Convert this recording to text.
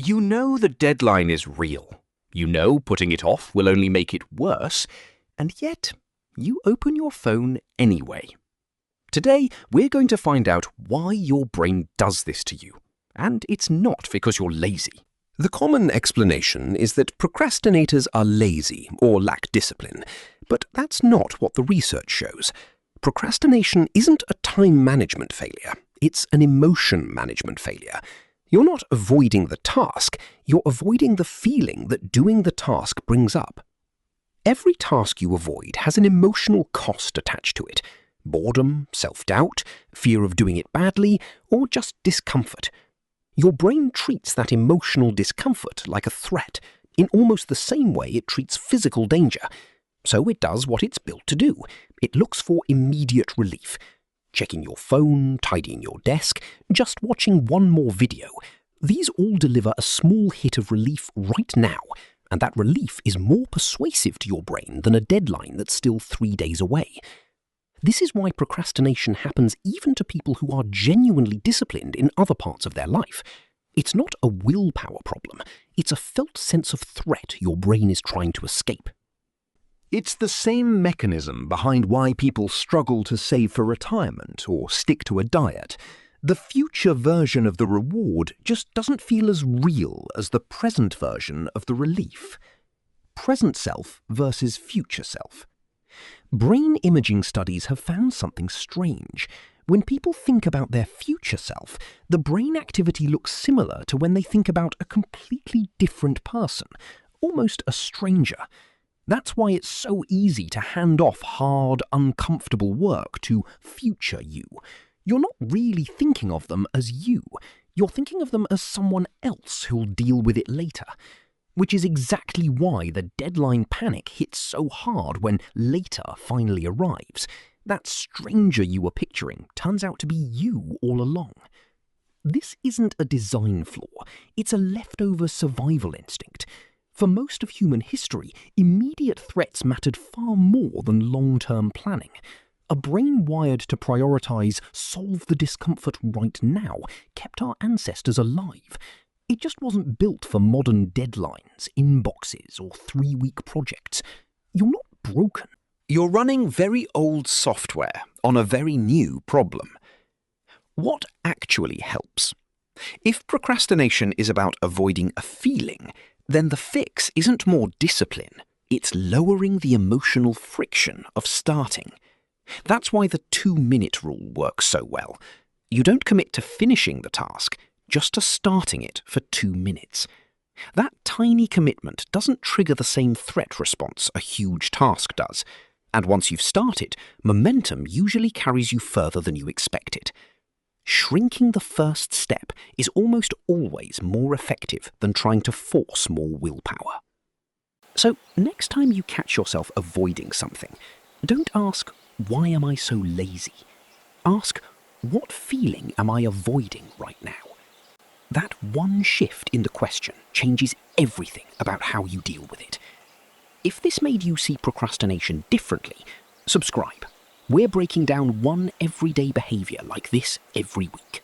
You know the deadline is real. You know putting it off will only make it worse, and yet you open your phone anyway. Today, we're going to find out why your brain does this to you, and it's not because you're lazy. The common explanation is that procrastinators are lazy or lack discipline, but that's not what the research shows. Procrastination isn't a time management failure, it's an emotion management failure. You're not avoiding the task, you're avoiding the feeling that doing the task brings up. Every task you avoid has an emotional cost attached to it. Boredom, self-doubt, fear of doing it badly, or just discomfort. Your brain treats that emotional discomfort like a threat, in almost the same way it treats physical danger. So it does what it's built to do. It looks for immediate relief. Checking your phone, tidying your desk, just watching one more video. These all deliver a small hit of relief right now, and that relief is more persuasive to your brain than a deadline that's still 3 days away. This is why procrastination happens even to people who are genuinely disciplined in other parts of their life. It's not a willpower problem, it's a felt sense of threat your brain is trying to escape. It's the same mechanism behind why people struggle to save for retirement or stick to a diet. The future version of the reward just doesn't feel as real as the present version of the relief. Present self versus future self. Brain imaging studies have found something strange. When people think about their future self, the brain activity looks similar to when they think about a completely different person, almost a stranger. That's why it's so easy to hand off hard, uncomfortable work to future you. You're not really thinking of them as you. You're thinking of them as someone else who'll deal with it later. Which is exactly why the deadline panic hits so hard when later finally arrives. That stranger you were picturing turns out to be you all along. This isn't a design flaw. It's a leftover survival instinct. For most of human history, immediate threats mattered far more than long-term planning. A brain wired to prioritize solve the discomfort right now kept our ancestors alive. It just wasn't built for modern deadlines, inboxes, or 3-week projects. You're not broken. You're running very old software on a very new problem. What actually helps? If procrastination is about avoiding a feeling, then the fix isn't more discipline, it's lowering the emotional friction of starting. That's why the 2-minute rule works so well. You don't commit to finishing the task, just to starting it for 2 minutes. That tiny commitment doesn't trigger the same threat response a huge task does, and once you've started, momentum usually carries you further than you expected. Shrinking the first step is almost always more effective than trying to force more willpower. So next time you catch yourself avoiding something, don't ask, "Why am I so lazy?" Ask, "What feeling am I avoiding right now?" That one shift in the question changes everything about how you deal with it. If this made you see procrastination differently, subscribe. We're breaking down one everyday behavior like this every week.